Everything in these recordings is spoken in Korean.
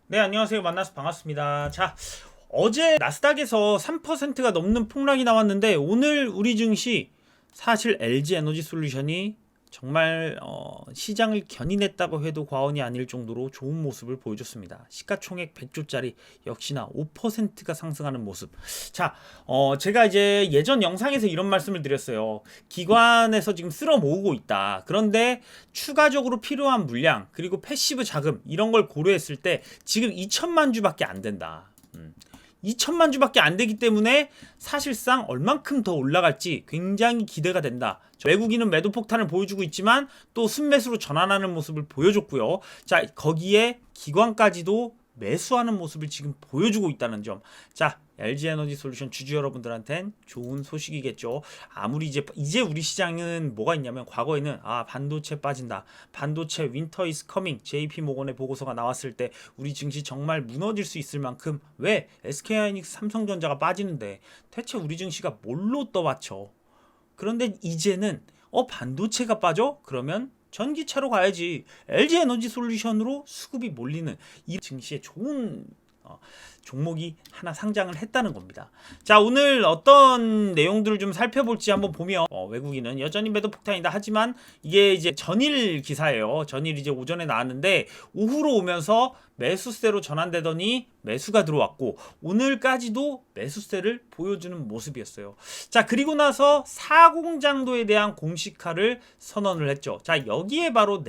네, 안녕하세요. 만나서 반갑습니다. 자, 어제 나스닥에서 3%가 넘는 폭락이 나왔는데 오늘 우리 증시 사실 LG 에너지 솔루션이 정말 시장을 견인했다고 해도 과언이 아닐 정도로 좋은 모습을 보여줬습니다. 시가총액 100조짜리 역시나 5%가 상승하는 모습. 자, 제가 이제 예전 영상에서 이런 말씀을 드렸어요. 기관에서 지금 쓸어 모으고 있다. 그런데 추가적으로 필요한 물량 그리고 패시브 자금 이런 걸 고려했을 때 지금 2천만 주밖에 안 된다. 2천만 주밖에 안 되기 때문에 사실상 얼만큼 더 올라갈지 굉장히 기대가 된다. 외국인은 매도 폭탄을 보여주고 있지만 또 순매수로 전환하는 모습을 보여줬고요. 자, 거기에 기관까지도 매수하는 모습을 지금 보여주고 있다는 점. 자, LG 에너지 솔루션 주주 여러분들한텐 좋은 소식이겠죠. 아무리 이제 우리 시장은 뭐가 있냐면 과거에는 반도체 빠진다. 반도체 윈터 이즈 커밍 JP 모건의 보고서가 나왔을 때 우리 증시 정말 무너질 수 있을 만큼 왜 SK하이닉스 삼성전자가 빠지는데 대체 우리 증시가 뭘로 떠받쳐? 그런데 이제는 반도체가 빠져? 그러면 전기차로 가야지. LG 에너지 솔루션으로 수급이 몰리는 이 증시에 좋은 종목이 하나 상장을 했다는 겁니다. 자, 오늘 어떤 내용들을 좀 살펴볼지 한번 보면 외국인은 여전히 매도 폭탄이다. 하지만 이게 이제 전일 기사예요. 전일 이제 오전에 나왔는데 오후로 오면서 매수세로 전환되더니 매수가 들어왔고 오늘까지도 매수세를 보여주는 모습이었어요. 자, 그리고 나서 사공장도에 대한 공시화를 선언을 했죠. 자, 여기에 바로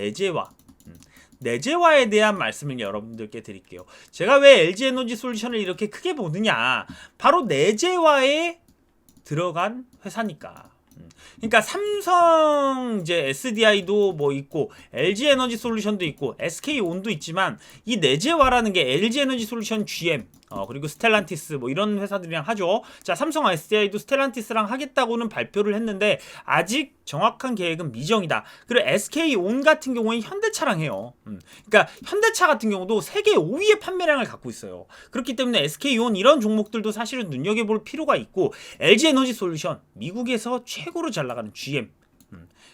내재화에 대한 말씀을 여러분들께 드릴게요. 제가 왜 LG 에너지 솔루션을 이렇게 크게 보느냐? 바로 내재화에 들어간 회사니까. 그러니까 삼성 이제 SDI도 뭐 있고 LG 에너지 솔루션도 있고 SK온도 있지만 이 내재화라는 게 LG 에너지 솔루션 GM 그리고 스텔란티스 뭐 이런 회사들이랑 하죠. 자, 삼성 SDI도 스텔란티스랑 하겠다고는 발표를 했는데 아직 정확한 계획은 미정이다. 그리고 SK온 같은 경우는 현대차랑 해요. 그러니까 현대차 같은 경우도 세계 5위의 판매량을 갖고 있어요. 그렇기 때문에 SK온 이런 종목들도 사실은 눈여겨볼 필요가 있고 LG 에너지 솔루션 미국에서 최고로 잘 나가는 GM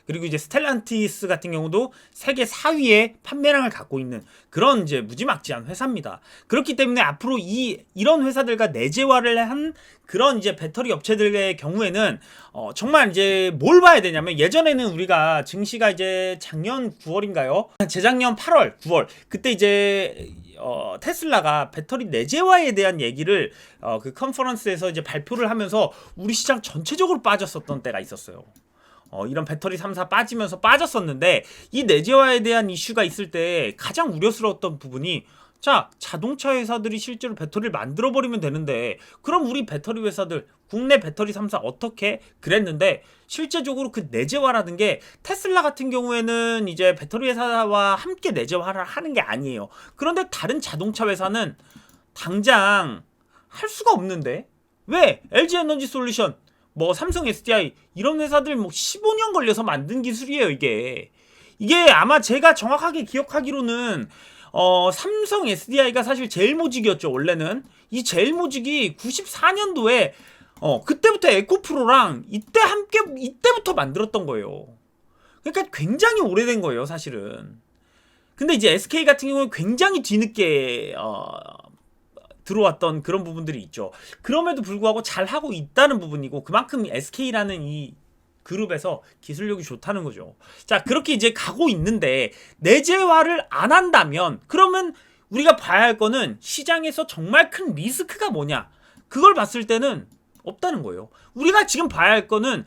그리고 이제 스텔란티스 같은 경우도 세계 4위의 판매량을 갖고 있는 그런 이제 무지막지한 회사입니다. 그렇기 때문에 앞으로 이런 회사들과 내재화를 한 그런 이제 배터리 업체들의 경우에는 정말 이제 뭘 봐야 되냐면 예전에는 우리가 증시가 이제 작년 9월인가요? 재작년 8월, 9월 그때 이제 테슬라가 배터리 내재화에 대한 얘기를 그 컨퍼런스에서 이제 발표를 하면서 우리 시장 전체적으로 빠졌었던 때가 있었어요. 이런 배터리 3사 빠지면서 빠졌었는데 이 내재화에 대한 이슈가 있을 때 가장 우려스러웠던 부분이 자, 자동차 회사들이 실제로 배터리를 만들어버리면 되는데 그럼 우리 배터리 회사들 국내 배터리 3사 어떻게 그랬는데 실제적으로 그 내재화라는 게 테슬라 같은 경우에는 이제 배터리 회사와 함께 내재화를 하는 게 아니에요. 그런데 다른 자동차 회사는 당장 할 수가 없는데 왜 LG 에너지 솔루션 뭐 삼성 SDI 이런 회사들 뭐 15년 걸려서 만든 기술이에요. 이게 아마 제가 정확하게 기억하기로는 삼성 SDI가 사실 제일모직이었죠. 원래는 이 제일모직이 94년도에 그때부터 에코프로랑 이때부터 만들었던 거예요. 그러니까 굉장히 오래된 거예요, 사실은. 근데 이제 SK 같은 경우는 굉장히 뒤늦게 들어왔던 그런 부분들이 있죠. 그럼에도 불구하고 잘하고 있다는 부분이고 그만큼 SK라는 이 그룹에서 기술력이 좋다는 거죠. 자, 그렇게 이제 가고 있는데 내재화를 안 한다면 그러면 우리가 봐야 할 거는 시장에서 정말 큰 리스크가 뭐냐? 그걸 봤을 때는 없다는 거예요. 우리가 지금 봐야 할 거는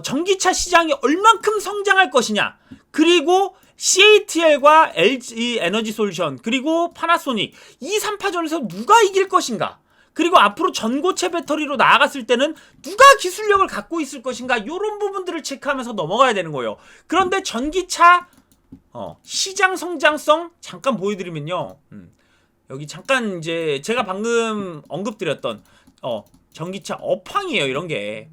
전기차 시장이 얼만큼 성장할 것이냐? 그리고 CATL과 LG 에너지 솔루션 그리고 파나소닉 이 3파전에서 누가 이길 것인가? 그리고 앞으로 전고체 배터리로 나아갔을 때는 누가 기술력을 갖고 있을 것인가? 이런 부분들을 체크하면서 넘어가야 되는 거예요. 그런데 전기차 시장 성장성 잠깐 보여드리면요. 여기 잠깐 이제 제가 방금 언급드렸던 전기차 업황이에요. 이런 게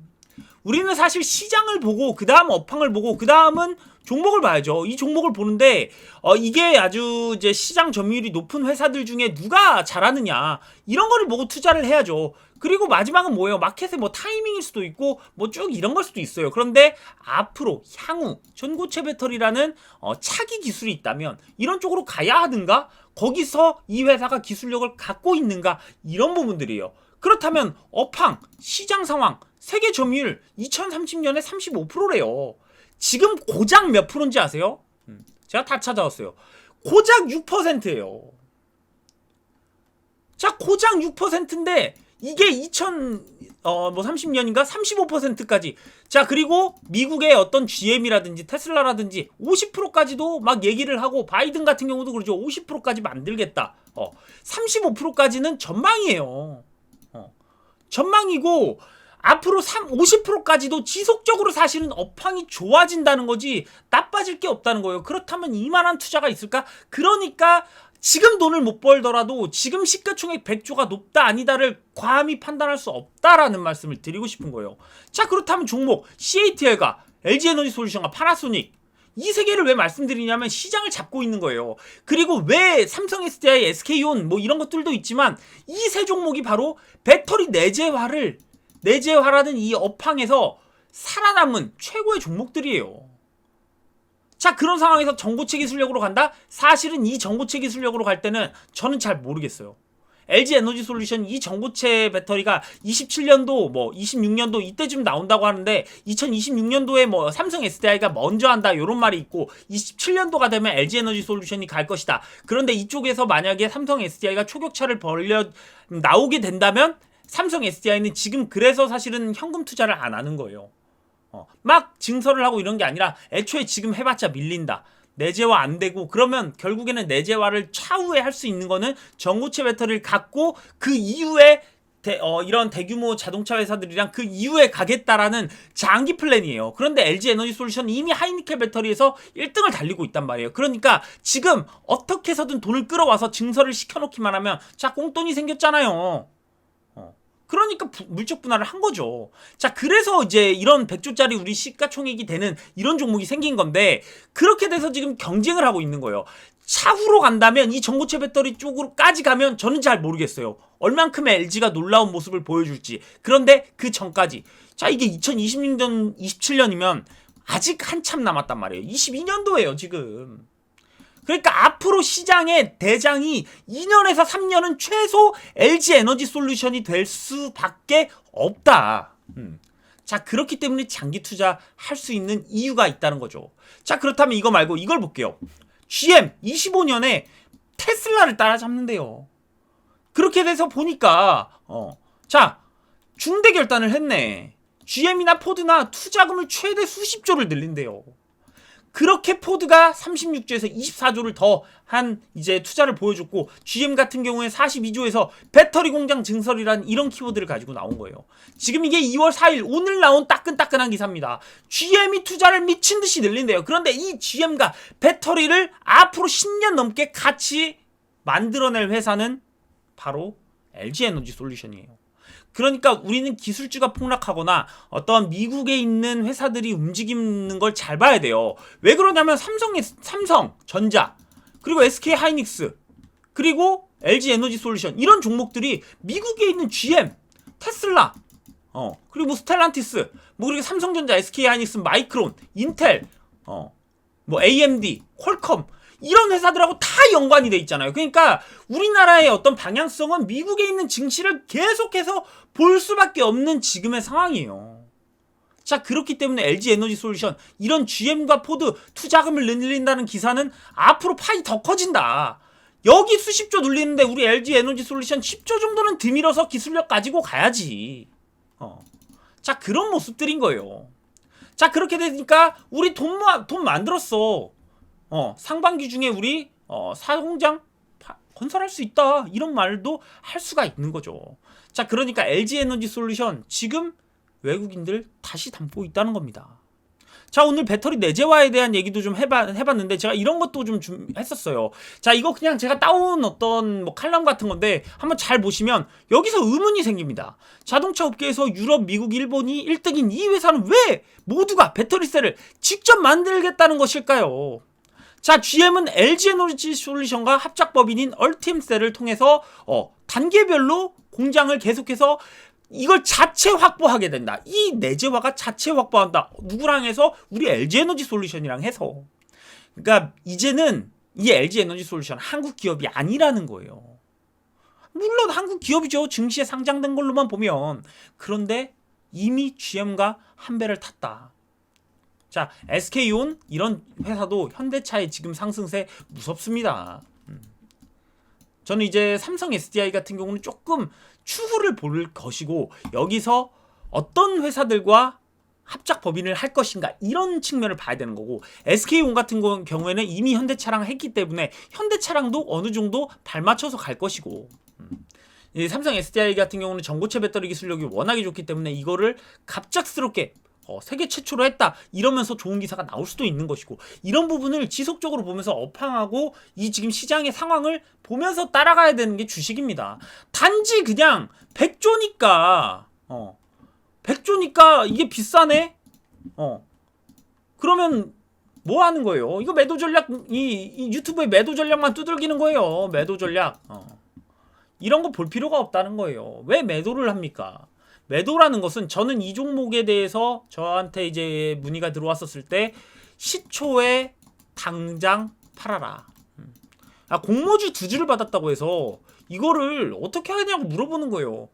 우리는 사실 시장을 보고 그 다음 업황을 보고 그 다음은 종목을 봐야죠. 이 종목을 보는데 이게 아주 이제 시장 점유율이 높은 회사들 중에 누가 잘하느냐 이런 거를 보고 투자를 해야죠. 그리고 마지막은 뭐예요? 마켓의 뭐 타이밍일 수도 있고 뭐 쭉 이런 걸 수도 있어요. 그런데 앞으로 향후 전고체 배터리라는 차기 기술이 있다면 이런 쪽으로 가야 하든가 거기서 이 회사가 기술력을 갖고 있는가 이런 부분들이에요. 그렇다면 업황, 시장 상황, 세계 점유율 2030년에 35%래요. 지금 고작 몇 프로인지 아세요? 제가 다 찾아왔어요. 고작 6%예요. 자, 고작 6%인데 이게 30년인가 35%까지. 자, 그리고 미국의 어떤 GM이라든지 테슬라라든지 50%까지도 막 얘기를 하고 바이든 같은 경우도 그러죠. 50%까지 만들겠다. 35%까지는 전망이에요. 전망이고 앞으로 50%까지도 지속적으로 사실은 업황이 좋아진다는 거지 나빠질 게 없다는 거예요. 그렇다면 이만한 투자가 있을까? 그러니까 지금 돈을 못 벌더라도 지금 시가총액 100조가 높다 아니다를 과감히 판단할 수 없다라는 말씀을 드리고 싶은 거예요. 자, 그렇다면 종목 CATL과 LG에너지솔루션과 파나소닉 이 세 개를 왜 말씀드리냐면 시장을 잡고 있는 거예요. 그리고 왜 삼성 SDI, SK온 뭐 이런 것들도 있지만 이 세 종목이 바로 배터리 내재화라는 이 업황에서 살아남은 최고의 종목들이에요. 자, 그런 상황에서 전고체 기술력으로 간다? 사실은 이 전고체 기술력으로 갈 때는 저는 잘 모르겠어요. LG에너지솔루션 이 전고체 배터리가 27년도 뭐 26년도 이때쯤 나온다고 하는데 2026년도에 뭐 삼성 SDI가 먼저 한다 이런 말이 있고 27년도가 되면 LG에너지솔루션이 갈 것이다. 그런데 이쪽에서 만약에 삼성 SDI가 초격차를 벌려 나오게 된다면 삼성 SDI는 지금 그래서 사실은 현금 투자를 안 하는 거예요. 막 증설을 하고 이런 게 아니라 애초에 지금 해봤자 밀린다. 내재화 안 되고 그러면 결국에는 내재화를 차후에 할 수 있는 거는 전고체 배터리를 갖고 그 이후에 이런 대규모 자동차 회사들이랑 그 이후에 가겠다라는 장기 플랜이에요. 그런데 LG에너지솔루션은 이미 하이니켈 배터리에서 1등을 달리고 있단 말이에요. 그러니까 지금 어떻게 해서든 돈을 끌어와서 증설을 시켜놓기만 하면 자, 꽁돈이 생겼잖아요. 그러니까 물적 분할을 한 거죠. 자, 그래서 이제 이런 100조짜리 우리 시가총액이 되는 이런 종목이 생긴 건데 그렇게 돼서 지금 경쟁을 하고 있는 거예요. 차후로 간다면 이 전고체 배터리 쪽으로까지 가면 저는 잘 모르겠어요. 얼만큼의 LG가 놀라운 모습을 보여줄지. 그런데 그 전까지 자, 이게 2026년 27년이면 아직 한참 남았단 말이에요. 22년도예요 지금. 그러니까 앞으로 시장의 대장이 2년에서 3년은 최소 LG에너지솔루션이 될 수밖에 없다. 자, 그렇기 때문에 장기 투자할 수 있는 이유가 있다는 거죠. 자, 그렇다면 이거 말고 이걸 볼게요. GM 25년에 테슬라를 따라잡는데요. 그렇게 돼서 보니까 자, 중대 결단을 했네. GM이나 포드나 투자금을 최대 수십조를 늘린대요. 그렇게 포드가 36조에서 24조를 더 한 이제 투자를 보여줬고 GM 같은 경우에 42조에서 배터리 공장 증설이란 이런 키워드를 가지고 나온 거예요. 지금 이게 2월 4일 오늘 나온 따끈따끈한 기사입니다. GM이 투자를 미친 듯이 늘린대요. 그런데 이 GM과 배터리를 앞으로 10년 넘게 같이 만들어낼 회사는 바로 LG에너지솔루션이에요. 그러니까 우리는 기술주가 폭락하거나 어떤 미국에 있는 회사들이 움직이는 걸 잘 봐야 돼요. 왜 그러냐면 삼성전자 그리고 SK하이닉스 그리고 LG에너지솔루션 이런 종목들이 미국에 있는 GM, 테슬라 그리고 뭐 스텔란티스 뭐 그리고 삼성전자, SK하이닉스, 마이크론, 인텔 뭐 AMD, 퀄컴 이런 회사들하고 다 연관이 돼 있잖아요. 그러니까 우리나라의 어떤 방향성은 미국에 있는 증시를 계속해서 볼 수밖에 없는 지금의 상황이에요. 자, 그렇기 때문에 LG에너지솔루션 이런 GM과 포드 투자금을 늘린다는 기사는 앞으로 파이 더 커진다. 여기 수십조 늘리는데 우리 LG에너지솔루션 10조 정도는 드밀어서 기술력 가지고 가야지. 자, 그런 모습들인 거예요. 자, 그렇게 되니까 우리 돈 만들었어. 상반기 중에 우리 사공장 건설할 수 있다 이런 말도 할 수가 있는 거죠. 자, 그러니까 LG에너지솔루션 지금 외국인들 다시 담고 있다는 겁니다. 자, 오늘 배터리 내재화에 대한 얘기도 좀 해봤는데 제가 이런 것도 좀 했었어요. 자, 이거 그냥 제가 따온 어떤 뭐 칼럼 같은 건데 한번 잘 보시면 여기서 의문이 생깁니다. 자동차 업계에서 유럽, 미국, 일본이 1등인 이 회사는 왜 모두가 배터리셀을 직접 만들겠다는 것일까요? 자, GM은 LG에너지 솔루션과 합작법인인 얼티엄셀을 통해서 단계별로 공장을 계속해서 이걸 자체 확보하게 된다. 이 내재화가 자체 확보한다. 누구랑 해서? 우리 LG에너지 솔루션이랑 해서. 그러니까 이제는 이 LG에너지 솔루션 한국 기업이 아니라는 거예요. 물론 한국 기업이죠. 증시에 상장된 걸로만 보면. 그런데 이미 GM과 한 배를 탔다. 자, SK온 이런 회사도 현대차의 지금 상승세 무섭습니다. 저는 이제 삼성 SDI 같은 경우는 조금 추후를 볼 것이고 여기서 어떤 회사들과 합작 법인을 할 것인가 이런 측면을 봐야 되는 거고, SK온 같은 경우에는 이미 현대차랑 했기 때문에 현대차랑도 어느 정도 발맞춰서 갈 것이고, 이 삼성 SDI 같은 경우는 전고체 배터리 기술력이 워낙에 좋기 때문에 이거를 갑작스럽게 세계 최초로 했다 이러면서 좋은 기사가 나올 수도 있는 것이고, 이런 부분을 지속적으로 보면서 업황하고 이 지금 시장의 상황을 보면서 따라가야 되는 게 주식입니다. 단지 그냥 100조니까 100조니까 이게 비싸네? 그러면 뭐 하는 거예요? 이거 매도 전략, 이 유튜브에 매도 전략만 두들기는 거예요. 매도 전략. 이런 거 볼 필요가 없다는 거예요. 왜 매도를 합니까? 매도라는 것은, 저는 이 종목에 대해서 저한테 이제 문의가 들어왔었을 때 시초에 당장 팔아라. 공모주 2주를 받았다고 해서 이거를 어떻게 하냐고 물어보는 거예요.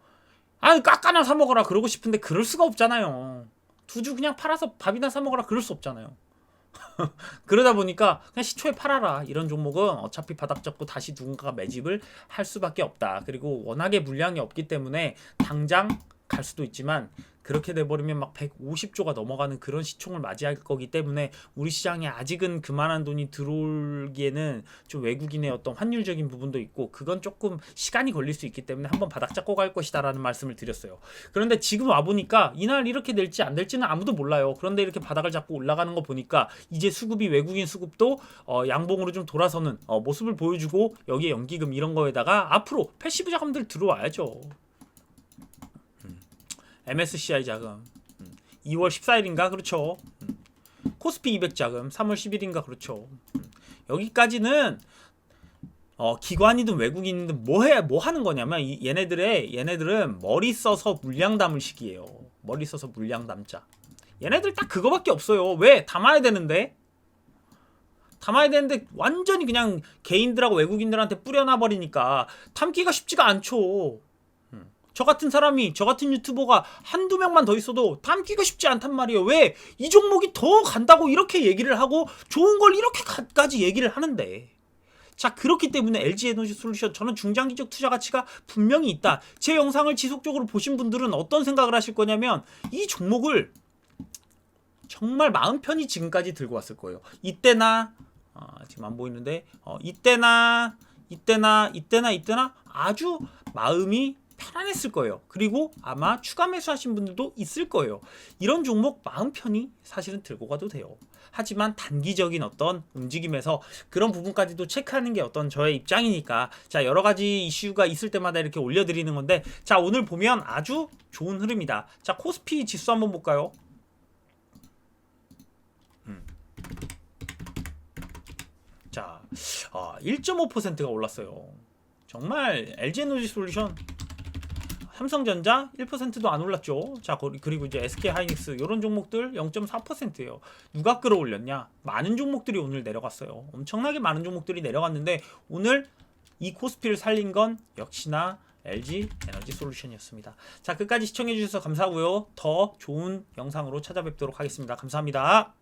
아니, 깎아나 사 먹어라 그러고 싶은데 그럴 수가 없잖아요. 2주 그냥 팔아서 밥이나 사 먹어라 그럴 수 없잖아요. 그러다 보니까 그냥 시초에 팔아라. 이런 종목은 어차피 바닥 잡고 다시 누군가가 매집을 할 수밖에 없다. 그리고 워낙에 물량이 없기 때문에 당장 갈 수도 있지만 그렇게 돼버리면 막 150조가 넘어가는 그런 시총을 맞이할 거기 때문에 우리 시장에 아직은 그만한 돈이 들어오기에는 좀 외국인의 어떤 환율적인 부분도 있고 그건 조금 시간이 걸릴 수 있기 때문에 한번 바닥 잡고 갈 것이다 라는 말씀을 드렸어요. 그런데 지금 와보니까 이날 이렇게 될지 안 될지는 아무도 몰라요. 그런데 이렇게 바닥을 잡고 올라가는 거 보니까 이제 수급이, 외국인 수급도 양봉으로 좀 돌아서는 모습을 보여주고, 여기에 연기금 이런 거에다가 앞으로 패시브 자금들 들어와야죠. MSCI 자금 2월 14일인가 그렇죠. 코스피 200 자금 3월 10일인가 그렇죠. 여기까지는 기관이든 외국인이든 뭐 하는 거냐면 얘네들은 머리 써서 물량 담을 시기예요. 머리 써서 물량 담자. 얘네들 딱 그거밖에 없어요. 왜? 담아야 되는데 완전히 그냥 개인들하고 외국인들한테 뿌려놔 버리니까 담기가 쉽지가 않죠. 저 같은 사람이, 저 같은 유튜버가 한두 명만 더 있어도 담기가 쉽지 않단 말이에요. 왜? 이 종목이 더 간다고 이렇게 얘기를 하고 좋은 걸 이렇게까지 얘기를 하는데. 자, 그렇기 때문에 LG에너지 솔루션, 저는 중장기적 투자 가치가 분명히 있다. 제 영상을 지속적으로 보신 분들은 어떤 생각을 하실 거냐면 이 종목을 정말 마음 편히 지금까지 들고 왔을 거예요. 이때나 지금 안 보이는데 이때나 아주 마음이 편안했을 거예요. 그리고 아마 추가 매수하신 분들도 있을 거예요. 이런 종목 마음 편히 사실은 들고 가도 돼요. 하지만 단기적인 어떤 움직임에서 그런 부분까지도 체크하는 게 어떤 저의 입장이니까, 자, 여러 가지 이슈가 있을 때마다 이렇게 올려드리는 건데, 자, 오늘 보면 아주 좋은 흐름이다. 자, 코스피 지수 한번 볼까요? 자, 1.5%가 올랐어요. 정말 LG에너지 솔루션, 삼성전자 1%도 안 올랐죠. 자, 그리고 이제 SK하이닉스 이런 종목들 0.4%예요. 누가 끌어올렸냐? 많은 종목들이 오늘 내려갔어요. 엄청나게 많은 종목들이 내려갔는데 오늘 이 코스피를 살린 건 역시나 LG에너지 솔루션이었습니다. 자, 끝까지 시청해 주셔서 감사하고요. 더 좋은 영상으로 찾아뵙도록 하겠습니다. 감사합니다.